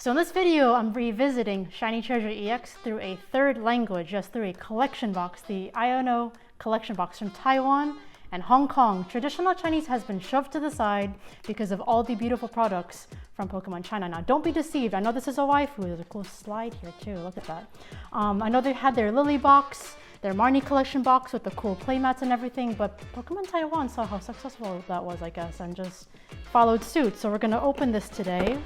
So in this video, I'm revisiting Shiny Treasure EX through a third language, just through a collection box, the Iono collection box from Taiwan and Hong Kong. Traditional Chinese has been shoved to the side because of all the beautiful products from Pokemon China. Now, don't be deceived. I know this is a waifu. There's a cool slide here too. Look at that. I know they had their Lily box, their Marnie collection box with the cool playmats and everything, but Pokemon Taiwan saw how successful that was, I guess, and just followed suit. So we're gonna open this today.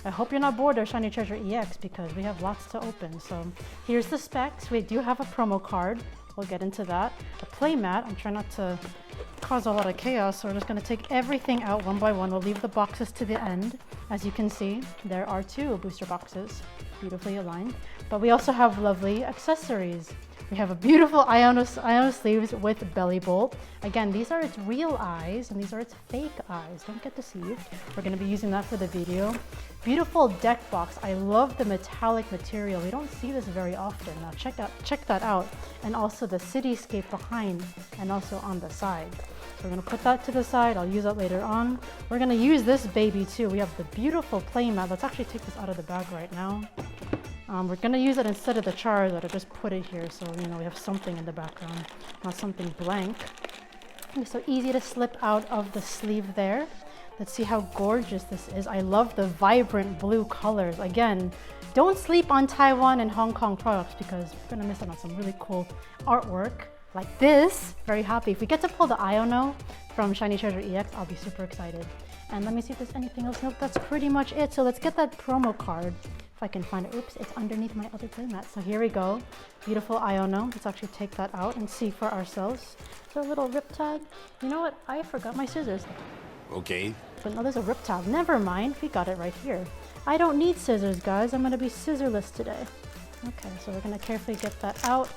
I hope you're not bored of Shiny Treasure EX because we have lots to open. So here's the specs. We do have a promo card. We'll get into that. A playmat. I'm trying not to cause a lot of chaos, so we're just gonna take everything out one by one. We'll leave the boxes to the end. As you can see, there are two booster boxes, beautifully aligned. But we also have lovely accessories. We have a beautiful Iono sleeves with belly bolt. Again, these are its real eyes and these are its fake eyes. Don't get deceived. We're going to be using that for the video. Beautiful deck box. I love the metallic material. We don't see this very often. Now check that out. And also the cityscape behind and also on the side. So we're going to put that to the side. I'll use that later on. We're going to use this baby too. We have the beautiful playmat. Let's actually take this out of the bag right now. We're gonna use it instead of the Charizard. I just put it here so we have something in the background, not something blank. It's so easy to slip out of the sleeve there. Let's see how gorgeous this is. I love the vibrant blue colors. Again, don't sleep on Taiwan and Hong Kong products because we're gonna miss out on some really cool artwork like this. Very happy. If we get to pull the Iono from Shiny Treasure EX, I'll be super excited. And let me see if there's anything else. Nope, that's pretty much it. So let's get that promo card. If I can find it. Oops, it's underneath my other playmat. So here we go. Beautiful Iono. Let's actually take that out and see for ourselves. Is there a little rip tab? You know what? I forgot my scissors. Okay. But no, there's a rip tab. Never mind. We got it right here. I don't need scissors, guys. I'm going to be scissorless today. Okay, so we're going to carefully get that out.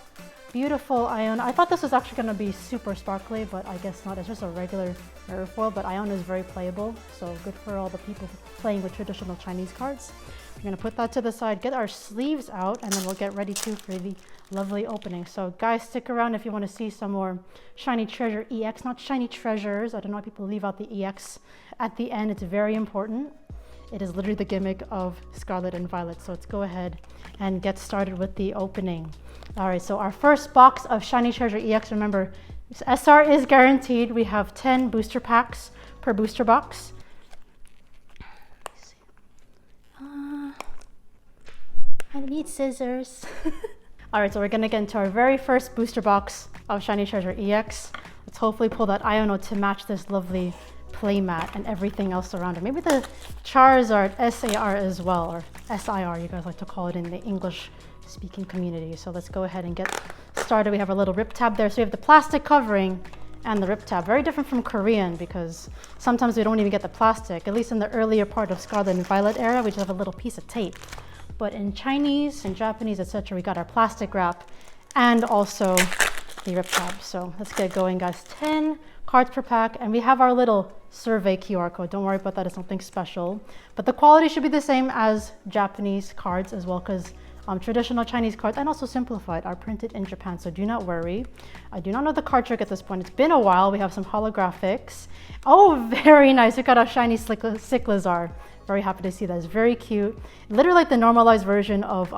Beautiful Iono. I thought this was actually going to be super sparkly, but I guess not. It's just a regular mirror foil, but Iono is very playable, so good for all the people playing with traditional Chinese cards. We're going to put that to the side, get our sleeves out, and then we'll get ready too for the lovely opening. So guys, stick around if you want to see some more Shiny Treasure EX, not Shiny Treasures. I don't know why people leave out the EX at the end. It's very important. It is literally the gimmick of Scarlet and Violet. So let's go ahead and get started with the opening. All right, so our first box of Shiny Treasure EX, remember, SR is guaranteed. We have 10 booster packs per booster box. I need scissors. All right, so we're gonna get into our very first booster box of Shiny Treasure EX. Let's hopefully pull that Iono to match this lovely playmat and everything else around it. Maybe the Charizard SAR as well, or SIR, you guys like to call it in the English speaking community. So let's go ahead and get started. We have a little rip tab there. So we have the plastic covering and the rip tab. Very different from Korean because sometimes we don't even get the plastic. At least in the earlier part of Scarlet and Violet era, we just have a little piece of tape. But in Chinese and Japanese, etc., we got our plastic wrap and also the rip tab. So let's get going, guys. 10 cards per pack, and we have our little survey QR code. Don't worry about that, it's something special. But the quality should be the same as Japanese cards as well, because traditional Chinese cards and also simplified are printed in Japan, so do not worry. I do not know the card trick at this point. It's been a while. We have some holographics. Oh, very nice. We got our shiny Cyclizar. Very happy to see that. It's very cute. Literally like the normalized version of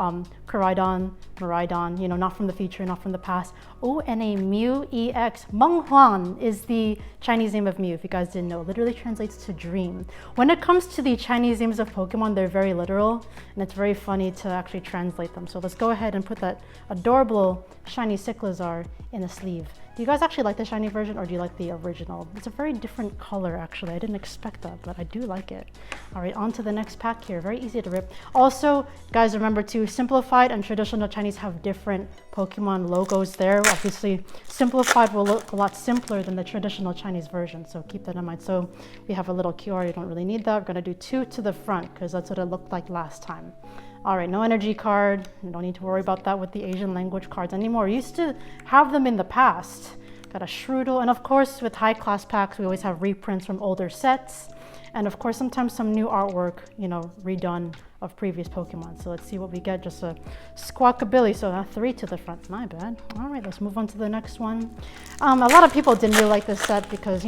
Koraidon, Miraidon, not from the future, not from the past. Oh, and a Mew EX. Menghuan is the Chinese name of Mew, if you guys didn't know. Literally translates to dream. When it comes to the Chinese names of Pokemon, they're very literal, and it's very funny to actually translate them. So let's go ahead and put that adorable shiny Cyclizar in a sleeve. Do you guys actually like the shiny version or do you like the original? It's a very different color, actually. I didn't expect that, but I do like it. All right, on to the next pack here. Very easy to rip. Also, guys, remember too, simplified and traditional Chinese have different Pokemon logos there. Obviously, simplified will look a lot simpler than the traditional Chinese version, so keep that in mind. So we have a little QR. You don't really need that. We're going to do 2 to the front because that's what it looked like last time. All right, no energy card. You don't need to worry about that with the Asian language cards anymore. We used to have them in the past. Got a Shroodle, and of course with high class packs, we always have reprints from older sets. And of course, sometimes some new artwork, redone of previous Pokemon. So let's see what we get. Just a Squawkabilly, so 3 to the front, my bad. All right, let's move on to the next one. A lot of people didn't really like this set because,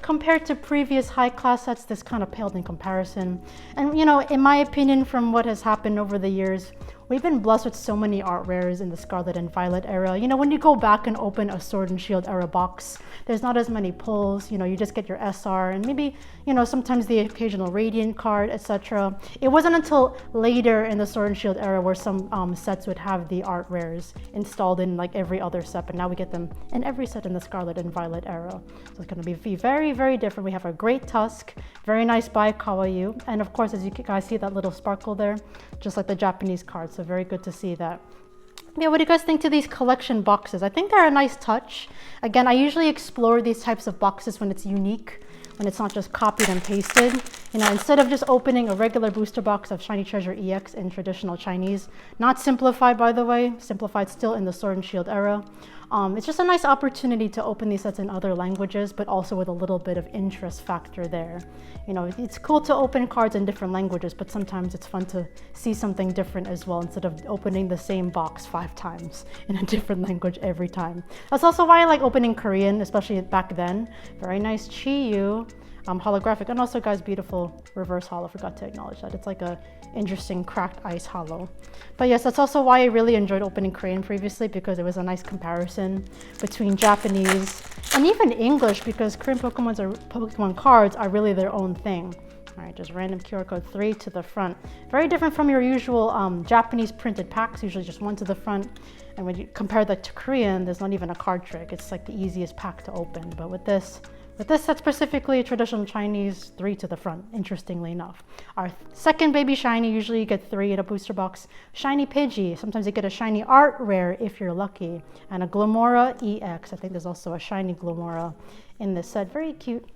compared to previous high-class sets, this kind of paled in comparison. And you know, in my opinion, from what has happened over the years, we've been blessed with so many art rares in the Scarlet and Violet era. You know, when you go back and open a Sword and Shield era box, there's not as many pulls. You know, you just get your SR and maybe, you know, sometimes the occasional Radiant card, etc. It wasn't until later in the Sword and Shield era where some sets would have the art rares installed in like every other set, but now we get them in every set in the Scarlet and Violet era. So it's going to be very, very different. We have a great Tusk, very nice by Kawaii, and of course, as you guys see that little sparkle there, just like the Japanese cards. So very good to see that. Yeah, what do you guys think to these collection boxes? I think they're a nice touch. Again, I usually explore these types of boxes when it's unique, when it's not just copied and pasted. You know, instead of just opening a regular booster box of Shiny Treasure EX in traditional Chinese, not simplified by the way, simplified still in the Sword and Shield era. It's just a nice opportunity to open these sets in other languages, but also with a little bit of interest factor there. You know, it's cool to open cards in different languages, but sometimes it's fun to see something different as well instead of opening the same box 5 times in a different language every time. That's also why I like opening Korean, especially back then. Very nice Chi-Yu. Holographic, and also guys, beautiful reverse holo. Forgot to acknowledge that. It's like a interesting cracked ice holo. But yes, that's also why I really enjoyed opening Korean previously, because it was a nice comparison between Japanese and even English, because Korean Pokemon cards are really their own thing. All right, just random QR code 3 to the front. Very different from your usual Japanese printed packs, usually just 1 to the front. And when you compare that to Korean, there's not even a card trick. It's like the easiest pack to open. But with this set specifically, traditional Chinese, 3 to the front, interestingly enough. Our second baby shiny, usually you get 3 in a booster box. Shiny Pidgey, sometimes you get a shiny art rare if you're lucky. And a Glomora EX, I think there's also a shiny Glomora in this set. Very cute.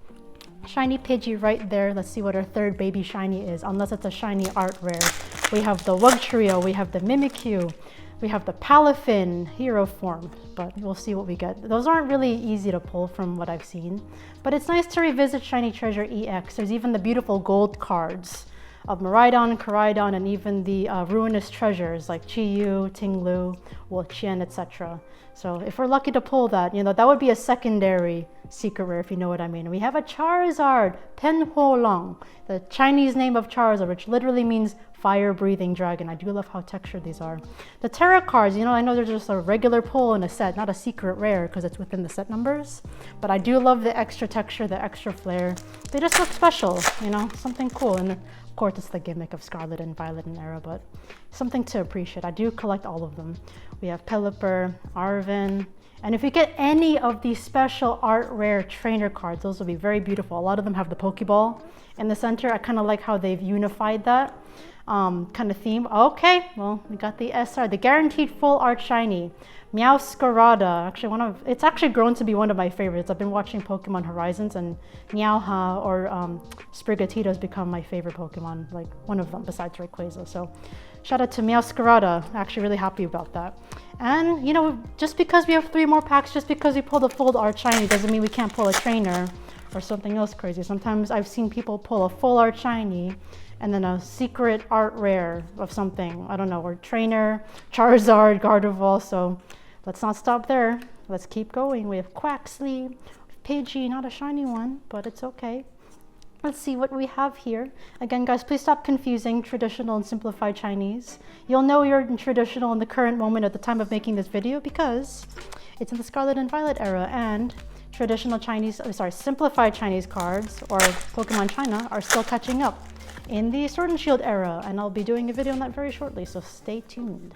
Shiny Pidgey right there. Let's see what our third baby shiny is, unless it's a shiny art rare. We have the Wugtrio, we have the Mimikyu, we have the Palafin hero form, but we'll see what we get. Those aren't really easy to pull from what I've seen, but it's nice to revisit Shiny Treasure EX. There's even the beautiful gold cards of Miraidon, Koraidon, and even the ruinous treasures like Chi-Yu, Ting-Lu, Wo-Chien, etc. So if we're lucky to pull that, you know, that would be a secondary secret rare, if you know what I mean. We have a Charizard, Pen Ho Long, the Chinese name of Charizard, which literally means fire-breathing dragon. I do love how textured these are. The Terra cards, you know, I know they're just a regular pull in a set, not a secret rare because it's within the set numbers, but I do love the extra texture, the extra flair. They just look special, you know, something cool. And of course, it's the gimmick of Scarlet and Violet and era, but something to appreciate. I do collect all of them. We have Pelipper, Arven, and if you get any of these special art rare trainer cards, those will be very beautiful. A lot of them have the Pokeball in the center. I kind of like how they've unified that kind of theme. Okay, well, we got the SR, the guaranteed full art shiny. Meowscarada, actually it's actually grown to be one of my favorites. I've been watching Pokemon Horizons, and Meowha or Sprigatito has become my favorite Pokemon, like one of them besides Rayquaza. So shout out to Meowscarada, actually really happy about that. And you know, just because we have 3 more packs, just because we pulled a full art shiny doesn't mean we can't pull a trainer or something else crazy. Sometimes I've seen people pull a full art shiny and then a secret art rare of something, I don't know, or trainer, Charizard, Gardevoir. So let's not stop there. Let's keep going. We have Quaxly, Pidgey, not a shiny one, but it's okay. Let's see what we have here. Again, guys, please stop confusing traditional and simplified Chinese. You'll know you're in traditional in the current moment at the time of making this video because it's in the Scarlet and Violet era, and traditional Chinese, simplified Chinese cards or Pokemon China are still catching up in the Sword and Shield era, and I'll be doing a video on that very shortly, so stay tuned.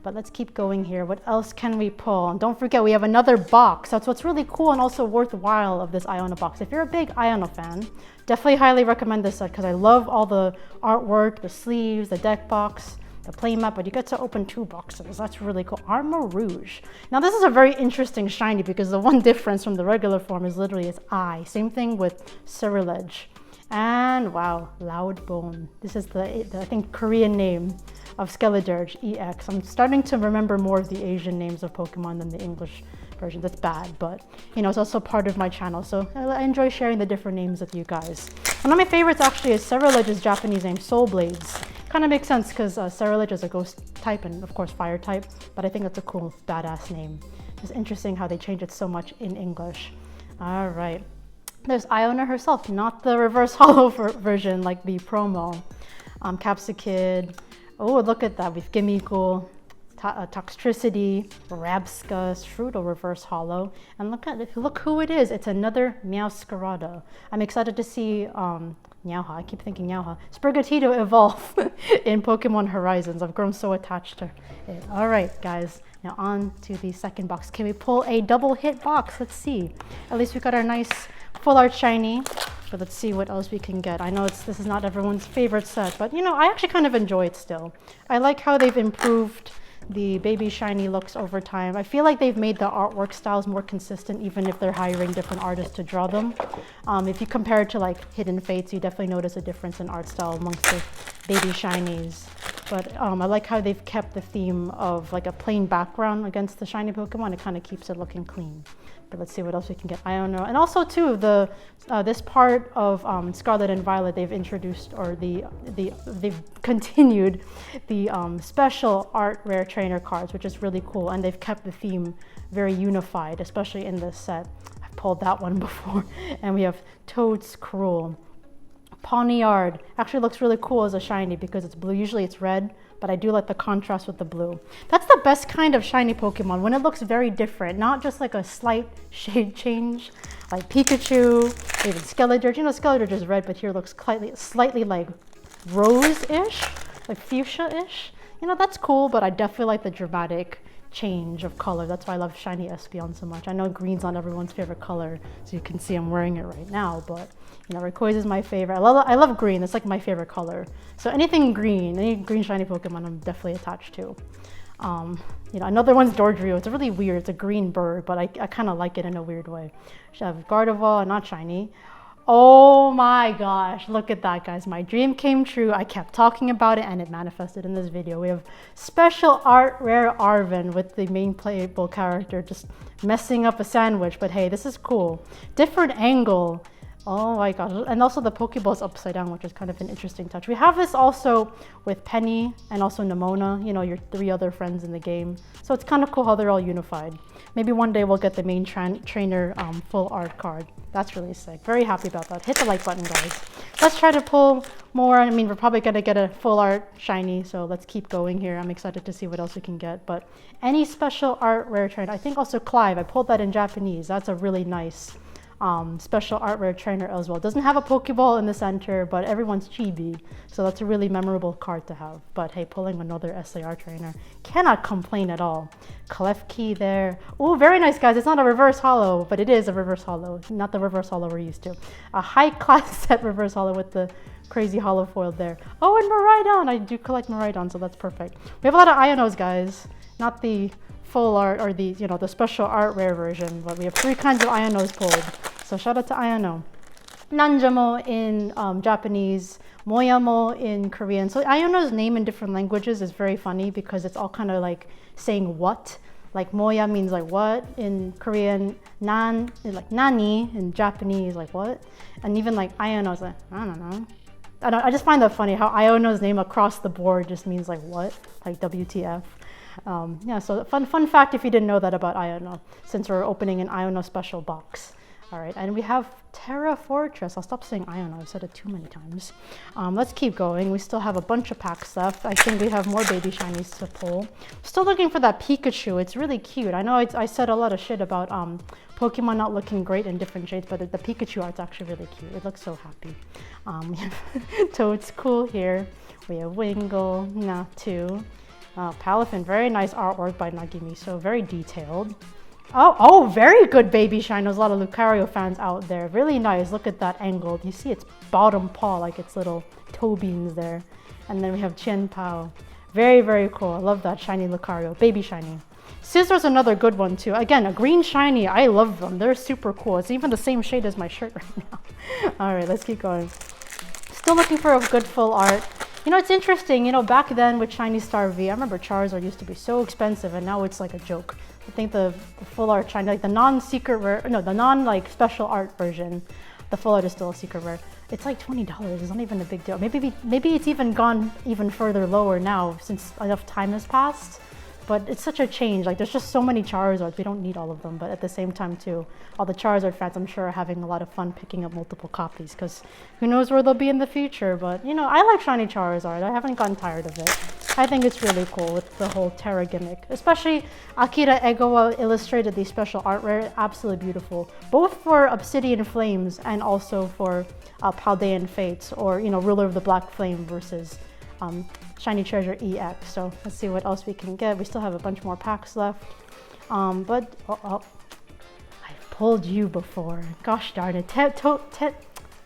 But let's keep going here. What else can we pull? And don't forget, we have another box. That's what's really cool and also worthwhile of this Iono box. If you're a big Iono fan, definitely highly recommend this set because I love all the artwork, the sleeves, the deck box, the playmat, but you get to open 2 boxes. That's really cool. Armor Rouge. Now this is a very interesting shiny because the one difference from the regular form is literally its eye. Same thing with Ceruledge. And wow, Loudbone. This is the I think Korean name of Skeledirge EX. I'm starting to remember more of the Asian names of Pokemon than the English version. That's bad, but you know, it's also part of my channel, so I enjoy sharing the different names with you guys. One of my favorites actually is Ceruledge's Japanese name, Soul Blades. Kind of makes sense because Ceruledge is a ghost type and of course fire type, but I think that's a cool, badass name. It's interesting how they change it so much in English. All right. There's Iono herself, not the reverse hollow version like the promo. Capsicid. Oh, look at that. We've Gimmickle, Toxtricity, Rabsca, Strudel reverse hollow. And look who it is. It's another Meowscarada. I'm excited to see Meowha. I keep thinking Meowha. Sprigatito evolve in Pokemon Horizons. I've grown so attached to it. All right, guys. Now on to the second box. Can we pull a double hit box? Let's see. At least we got our nice full art shiny. But let's see what else we can get. I know this is not everyone's favorite set, but you know, I actually kind of enjoy it still. I like how they've improved the baby shiny looks over time. I feel like they've made the artwork styles more consistent, even if they're hiring different artists to draw them. If you compare it to like Hidden Fates, you definitely notice a difference in art style amongst the baby shinies. But I like how they've kept the theme of like a plain background against the shiny Pokemon. It kind of keeps it looking clean. But let's see what else we can get. Iono. And also too, this part of Scarlet and Violet, they've introduced, or they've continued the special art rare trainer cards, which is really cool. And they've kept the theme very unified, especially in this set. I've pulled that one before. And we have Toad's Cruel. Pawniard actually looks really cool as a shiny because it's blue. Usually it's red, but I do like the contrast with the blue. That's the best kind of shiny Pokemon, when it looks very different, not just like a slight shade change, like Pikachu, even Skeledirge. You know, Skeledirge is red, but here looks slightly like rose-ish, like fuchsia-ish. You know, that's cool, but I definitely like the dramatic change of color. That's why I love shiny Espeon so much. I know green's not everyone's favorite color, so you can see I'm wearing it right now, but you know, Rayquaza is my favorite. I love green. It's like my favorite color. So anything green, any green shiny Pokemon, I'm definitely attached to. You know, another one's Dordrio. It's really weird. It's a green bird, but I kind of like it in a weird way. I have Gardevoir, not shiny. Oh my gosh, look at that, guys. My dream came true. I kept talking about it and it manifested in this video. We have special art rare Arven with the main playable character just messing up a sandwich, but hey, this is cool. Different angle. Oh my gosh, and also the Pokeball's upside down, which is kind of an interesting touch. We have this also with Penny and also Nemona, you know, your 3 other friends in the game. So it's kind of cool how they're all unified. Maybe one day we'll get the main trainer full art card. That's really sick. Very happy about that. Hit the like button, guys. Let's try to pull more. I mean, we're probably going to get a full art shiny, so let's keep going here. I'm excited to see what else we can get. But any special art rare trainer. I think also Clive. I pulled that in Japanese. That's a really nice special art rare trainer as well. Doesn't have a Pokeball in the center, but everyone's chibi. So that's a really memorable card to have. But hey, pulling another SAR trainer. Cannot complain at all. Klefki there. Oh, very nice, guys. It's not a reverse hollow, but it is a reverse hollow. Not the reverse hollow we're used to. A high class set reverse hollow with the crazy hollow foil there. Oh, and Miraidon. I do collect Miraidon, so that's perfect. We have a lot of Ionos, guys. Not the full art or the, you know, the special art rare version, but we have 3 kinds of Ionos pulled. So shout out to Iono. Nanjamo in Japanese, Moyamo in Korean. So Iono's name in different languages is very funny because it's all kind of like saying what. Like Moya means like what in Korean, Nan is like nani in Japanese, like what. And even like Iono is like, I don't know. I just find that funny how Iono's name across the board just means like what, like WTF. Yeah, so fun fact if you didn't know that about Iono, since we're opening an Iono special box. All right, and we have Terra Fortress. I'll stop saying Iono, I've said it too many times. Let's keep going. We still have a bunch of packs left. I think we have more baby shinies to pull. Still looking for that Pikachu. It's really cute. I know I said a lot of shit about Pokemon not looking great in different shades, but the Pikachu art's actually really cute. It looks so happy. We have Toad's Cool here. We have Wingull, Natu. Palafin, very nice artwork by Nagimi, so very detailed. Oh, very good baby shine. There's a lot of Lucario fans out there. Really nice. Look at that angle. You see its bottom paw, like its little toe beans there. And then we have Qian Pao. Very, very cool. I love that shiny Lucario. Baby shiny. Scissor's another good one too. Again, a green shiny. I love them. They're super cool. It's even the same shade as my shirt right now. All right, let's keep going. Still looking for a good full art. You know, it's interesting, you know, back then with Shiny Star V, I remember Charizard used to be so expensive and now it's like a joke. I think the full art Shiny, like the non-secret rare, no, the non-like special art version, the full art is still a secret rare. It's like $20, it's not even a big deal. Maybe it's even gone even further lower now since enough time has passed. But it's such a change. Like, there's just so many Charizards. We don't need all of them. But at the same time, too, all the Charizard fans, I'm sure, are having a lot of fun picking up multiple copies because who knows where they'll be in the future. But, you know, I like shiny Charizard. I haven't gotten tired of it. I think it's really cool with the whole Terra gimmick. Especially Akira Egawa illustrated the special art rare. Absolutely beautiful. Both for Obsidian Flames and also for Paldean Fates, or, you know, Ruler of the Black Flame versus Shiny Treasure EX. So let's see what else we can get. We still have a bunch more packs left. I've pulled you before. Gosh darn it.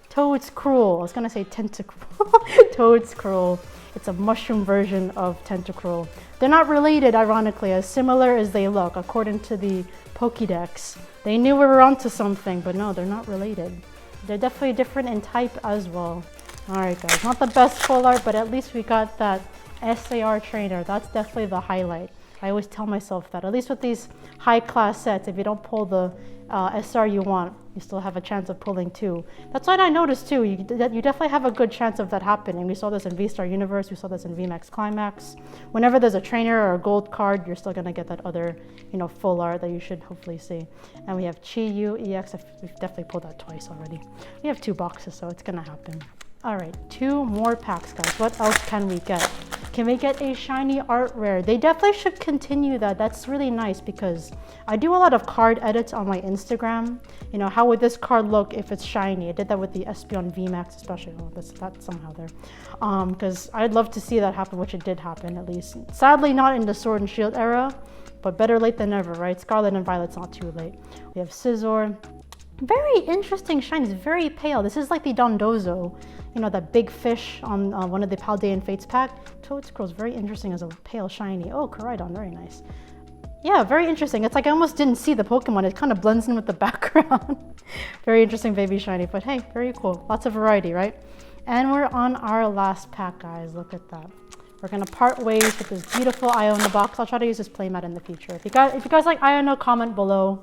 Toad's Cruel. I was gonna say Tentacruel. Toad's Cruel. It's a mushroom version of Tentacruel. They're not related, ironically, as similar as they look, according to the Pokédex. They knew we were onto something, but no, they're not related. They're definitely different in type as well. Alright guys, not the best full art, but at least we got that SAR trainer. That's definitely the highlight. I always tell myself that, at least with these high class sets, if you don't pull the SR you want, you still have a chance of pulling 2. That's what I noticed too. You definitely have a good chance of that happening. We saw this in V-Star Universe, we saw this in VMAX Climax. Whenever there's a trainer or a gold card, you're still gonna get that other, you know, full art that you should hopefully see. And we have Chi-Yu EX. We've definitely pulled that twice already. We have 2 boxes, so it's gonna happen. All right, 2 more packs, guys. What else can we get? Can we get a shiny art rare? They definitely should continue that. That's really nice because I do a lot of card edits on my Instagram. You know, how would this card look if it's shiny? I did that with the Espeon VMAX especially. Oh, that's somehow there. Because I'd love to see that happen, which it did happen at least. Sadly, not in the Sword and Shield era, but better late than never, right? Scarlet and Violet's not too late. We have Scizor. Very interesting shiny. It's very pale. This is like the Dondozo, you know, that big fish on one of the Paldean Fates pack. Toadscroll's very interesting as a pale shiny. Oh, Koraidon, very nice. Yeah, very interesting. It's like I almost didn't see the Pokemon. It kind of blends in with the background. Very interesting baby shiny, but hey, very cool. Lots of variety, right? And we're on our last pack, guys. Look at that. We're gonna part ways with this beautiful Iono box. I'll try to use this playmat in the future. If you guys like Iono, comment below.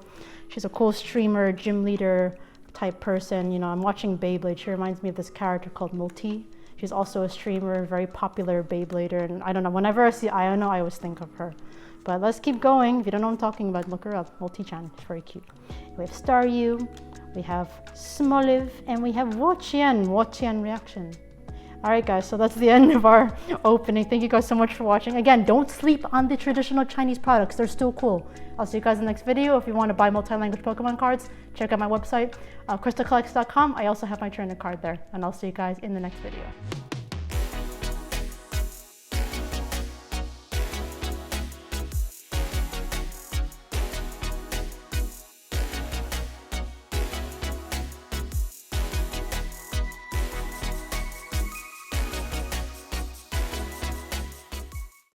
She's a cool streamer, gym leader type person. You know, I'm watching Beyblade. She reminds me of this character called Multi. She's also a streamer, very popular Beyblader. And I don't know, whenever I see Iono, I always think of her. But let's keep going. If you don't know what I'm talking about, look her up. Multi-chan. She's very cute. We have Staryu, we have Smoliv, and we have Wotian reaction. Alright guys, so that's the end of our opening. Thank you guys so much for watching. Again, don't sleep on the traditional Chinese products. They're still cool. I'll see you guys in the next video. If you want to buy multi-language Pokemon cards, check out my website, KrystalKollectz.com. I also have my trainer card there. And I'll see you guys in the next video.